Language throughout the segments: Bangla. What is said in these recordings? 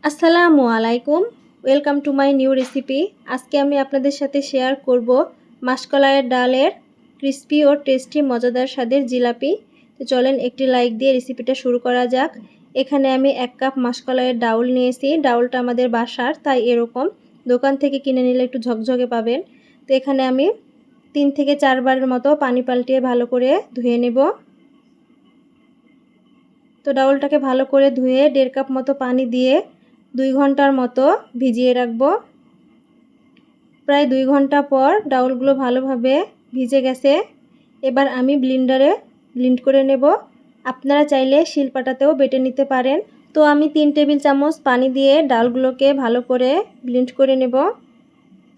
আসসালামু আলাইকুম, welcome to my new recipe. আজকে আমি আপনাদের সাথে শেয়ার করব মাসকলাইয়ের ডালের ক্রিস্পি ও টেস্টি মজাদার স্বাদের জিলাপি। তো চলেন একটি লাইক দিয়ে রেসিপিটা শুরু করা যাক। এখানে আমি 1 কাপ মাসকলাইয়ের ডাউল নিয়েছি। ডাউলটা আমাদের বাসার, তাই এরকম দোকান থেকে কিনে নিলে একটু ঝকঝকে পাবেন। তো এখানে আমি 3 থেকে 4 বারের মতো পানি পাল্টিয়ে ভালো করে ধুয়ে নেব। তো ডাউলটাকে ভালো করে ধুয়ে 1.5 কাপ মতো পানি দিয়ে 2 ঘন্টার মতো ভিজিয়ে রাখবো। প্রায় 2 ঘন্টা পর ডাউলগুলো ভালোভাবে ভিজে গেছে। এবার আমি ব্লেন্ডারে ব্লেন্ড করে নেব। আপনারা চাইলে শিলপাটাতেও বেটে নিতে পারেন। তো আমি 3 টেবিল চামচ পানি দিয়ে ডালগুলোকে ভালো করে ব্লেন্ড করে নেব।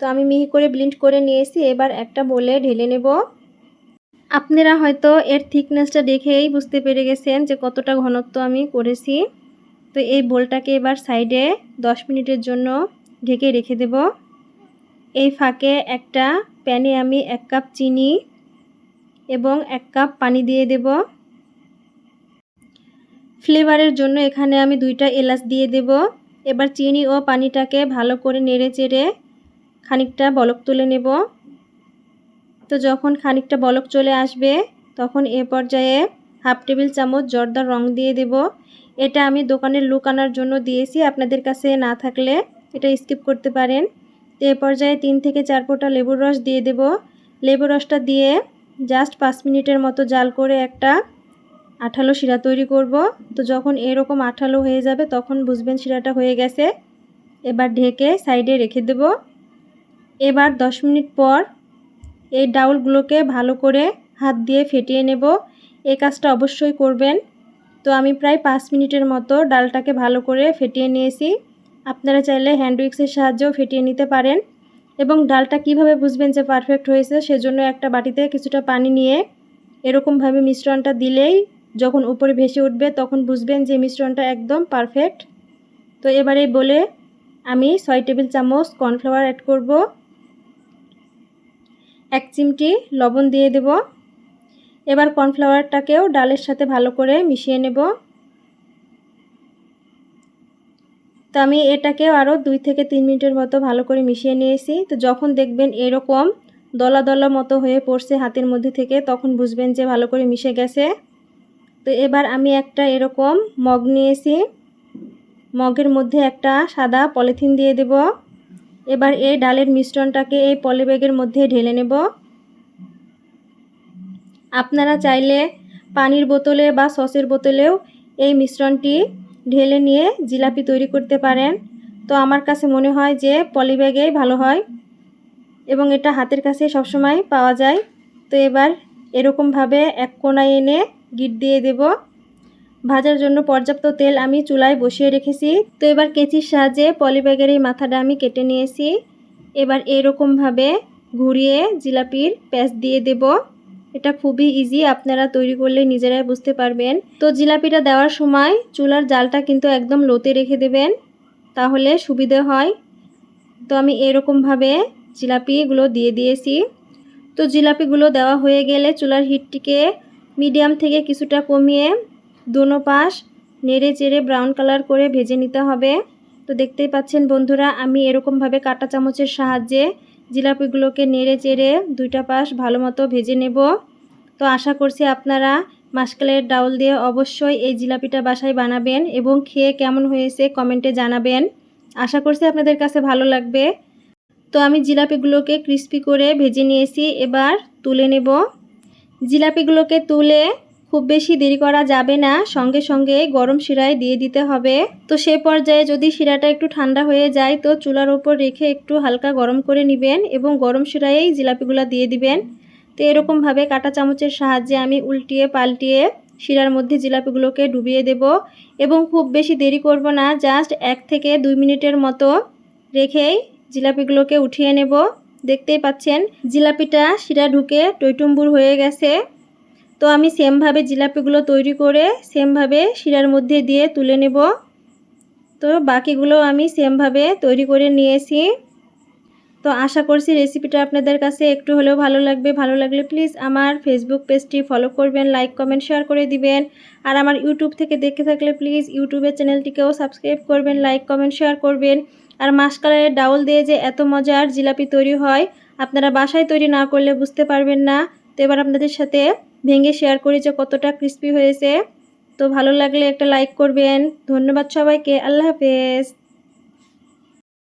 তো আমি মিহি করে ব্লেন্ড করে নিয়েছি। এবার একটা বোলে ঢেলে নেব। আপনারা হয়তো এর থিকনেসটা দেখেই বুঝতে পেরে গেছেন যে কতটা ঘনত্ব আমি করেছি। তো এই বোলটাকে এবার সাইডে 10 মিনিটের জন্য ঢেকে রেখে দেব। এই ফাঁকে একটা প্যানে আমি 1 কাপ চিনি এবং 1 কাপ পানি দিয়ে দেব। ফ্লেভারের জন্য এখানে আমি 2টা এলাচ দিয়ে দেব। এবার চিনি ও পানিটাকে ভালো করে নেড়ে চেড়ে খানিকটা বলক তুলে নেব। তো যখন খানিকটা বলক চলে আসবে তখন এ পর্যায়ে হাফ টেবিল চামচ জর্দার রং দিয়ে দেব। এটা আমি দোকানের লুক আনার জন্য দিয়েছি, আপনাদের কাছে না থাকলে এটা স্কিপ করতে পারেন। তো এ পর্যায়ে 3 থেকে 4 ফোঁটা লেবুর রস দিয়ে দেব। লেবুর রসটা দিয়ে জাস্ট 5 মিনিটের মতো জাল করে একটা আঠালো শিরা তৈরি করব। তো যখন এরকম আঠালো হয়ে যাবে তখন বুঝবেন শিরাটা হয়ে গেছে। এবার ঢেকে সাইডে রেখে দেব। এবার 10 মিনিট পর এই ডাউলগুলোকে ভালো করে হাত দিয়ে ফেটিয়ে নেব। এই কাজটা অবশ্যই করবেন। তো আমি প্রায় 5 মিনিটের মতো ডালটাকে ভালো করে ফেটিয়ে নিয়েছি। আপনারা চাইলে হ্যান্ড উইক্সের সাহায্যেও ফেটিয়ে নিতে পারেন। এবং ডালটা কিভাবে বুঝবেন যে পারফেক্ট হয়েছে, সেজন্য একটা বাটিতে কিছুটা পানি নিয়ে এরকমভাবে মিশ্রণটা দিলেই যখন উপরে ভেসে উঠবে তখন বুঝবেন যে মিশ্রণটা একদম পারফেক্ট। তো এবারে বলে আমি 6 টেবিল চামচ কর্নফ্লাওয়ার অ্যাড করব। 1 চিমটি লবণ দিয়ে দেব। এবার কর্নফ্লাওয়ারটাকেও ডালের সাথে ভালো করে মিশিয়ে নেব। তো আমি এটাকেও আরও 2 থেকে 3 মিনিটের মতো ভালো করে মিশিয়ে নিয়েছি। তো যখন দেখবেন এরকম দলা দলা মতো হয়ে পড়ছে হাতের মধ্যে থেকে তখন বুঝবেন যে ভালো করে মিশে গেছে। তো এবার আমি একটা এরকম মগ নিয়েছি। মগের মধ্যে একটা সাদা পলিথিন দিয়ে দেব। এবার এই ডালের মিশ্রণটাকে এই পলিব্যাগের মধ্যে ঢেলে নেব। আপনারা চাইলে পানির বোতলে বা সসের বোতলেও এই মিশ্রণটি ঢেলে নিয়ে জিলাপি তৈরি করতে পারেন। তো আমার কাছে মনে হয় যে পলিব্যাগেই ভালো হয় এবং এটা হাতের কাছে সবসময় পাওয়া যায়। তো এবার এরকমভাবে এক কোণায় এনে গিট দিয়ে দেব। ভাজার জন্য পর্যাপ্ত তেল আমি চুলায় বসিয়ে রেখেছি। তো এবার কেচির সাহায্যে পলিব্যাগের এই মাথাটা আমি কেটে নিয়েছি। এবার এরকমভাবে ঘুরিয়ে জিলাপির প্যাচ দিয়ে দেব। এটা খুবই ইজি, আপনারা তৈরি করলে নিজেরাই বুঝতে পারবেন। তো জিলাপিটা দেওয়ার সময় চুলার জালটা কিন্তু একদম লোতে রেখে দেবেন, তাহলে সুবিধে হয়। তো আমি এরকমভাবে জিলাপিগুলো দিয়ে দিয়েছি। তো জিলাপিগুলো দেওয়া হয়ে গেলে চুলার হিটটিকে মিডিয়াম থেকে কিছুটা কমিয়ে দোনো পাশ নেড়ে চেড়ে ব্রাউন কালার করে ভেজে নিতে হবে। তো দেখতেই পাচ্ছেন বন্ধুরা, আমি এরকমভাবে কাঁটা চামচের সাহায্যে জিলাপিগুলোকে নেড়ে চেড়ে 2টা পাশ ভালো মতো ভেজে নেব। তো আশা করছি আপনারা মাসকলাইয়ের ডাউল দিয়ে অবশ্যই এই জিলাপিটা বাসায় বানাবেন এবং খেয়ে কেমন হয়েছে কমেন্টে জানাবেন। আশা করছি আপনাদের কাছে ভালো লাগবে। তো আমি জিলাপিগুলোকে ক্রিস্পি করে ভেজে নিয়েছি, এবার তুলে নেব। জিলাপিগুলোকে তুলে খুব বেশি দেরি করা যাবে না, সঙ্গে সঙ্গে গরম শিরায় দিয়ে দিতে হবে। তো সে পর্যায়ে যদি শিরাটা একটু ঠান্ডা হয়ে যায় তো চুলার উপর রেখে একটু হালকা গরম করে নেবেন এবং গরম শিরায়েই জিলাপিগুলো দিয়ে দিবেন। তো এরকমভাবে কাঁটা চামচের সাহায্যে আমি উল্টিয়ে পাল্টিয়ে শিরার মধ্যে জিলাপিগুলোকে ডুবিয়ে দেব এবং খুব বেশি দেরি করব না, জাস্ট 1 থেকে 2 মিনিটের মতো রেখেই জিলাপিগুলোকে উঠিয়ে নেব। দেখতেই পাচ্ছেন জিলাপিটা শিরা ঢুকে টইটুম্বুর হয়ে গেছে। তো আমি সেমভাবে জিলাপিগুলো তৈরি করে সেমভাবে শিরার মধ্যে দিয়ে তুলে নেব। তো বাকিগুলো আমি সেমভাবে তৈরি করে নিয়েছি। তো আশা করছি রেসিপিটা আপনাদের কাছে একটু হলেও ভালো লাগবে। ভালো লাগলে প্লিজ আমার ফেসবুক পেজটি ফলো করবেন, লাইক, কমেন্ট, শেয়ার করে দিবেন। আর আমার ইউটিউব থেকে দেখে থাকলে প্লিজ ইউটিউবের চ্যানেলটিকেও সাবস্ক্রাইব করবেন, লাইক, কমেন্ট, শেয়ার করবেন। আর মাসকলাইয়ের ডাউল দিয়ে যে এত মজার জিলাপি তৈরি হয়, আপনারা বাসায় তৈরি না করলে বুঝতে পারবেন না। তো এবার আপনাদের সাথে ভেঙে শেয়ার করি যে কতটা ক্রিস্পি হয়েছে। তো ভালো লাগলে একটা লাইক করবেন। ধন্যবাদ সবাইকে। আল্লাহ হাফেজ।